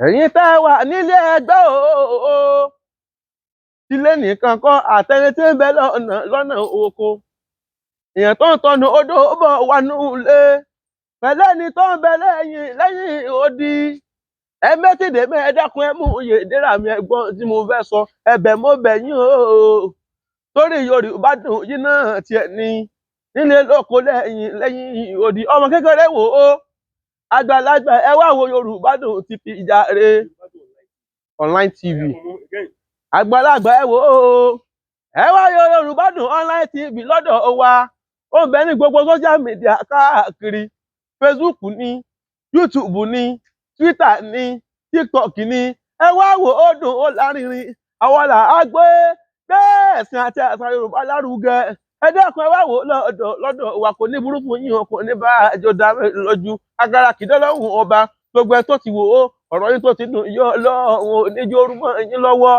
ẹ̀yin tẹ́ ẹ wà nílé ẹgbẹ́ o tílé nìkan kọ́ àtẹni tí ń bẹ lọ́nà oko èèyàn tó ń tọnu odò bọ̀ wá nú ilé pẹ̀lẹ́ ni tó ń bẹ lẹ́yìn odi ẹ mẹ́tìdé ẹ dákun ẹ mú iye ìdíra mi ẹ̀gbọ́n tí mo fẹ́ sọ ẹ̀bẹ̀ mo bẹ̀ yín o torí Yorùbá dùn yín náà tiẹ̀ ní nílé lóko lẹ́yìn odi ọmọ kékeré wò ó àgbàlagbà ẹ wá wo Yorùbá dùn ti fi jàre online TV àgbàlagbà ẹ wò ó ẹ wá yo Yorùbá dùn online TV lọ́dọ̀ wa ó ń bẹ ní gbogbo social media káàkiri Facebook ní YouTube ní Twitter ní TikTok ní ẹ wá wò ó dùn ó lárinrin àwọn là á gbé ẹ̀sìn àti àṣà Yorùbá lárugẹ ẹ dákun ẹ wá wò lọ́dọ̀ wa kò ní burúkú yín kò ní bá àjọ dá lójú agara kìdọ́lọ́hùn ọba gbogbo ẹ tó ti wò ó ọ̀rọ̀ yín tó ti dùn yọ lọ́hùn oníjó orúmọ yín lọ́wọ́.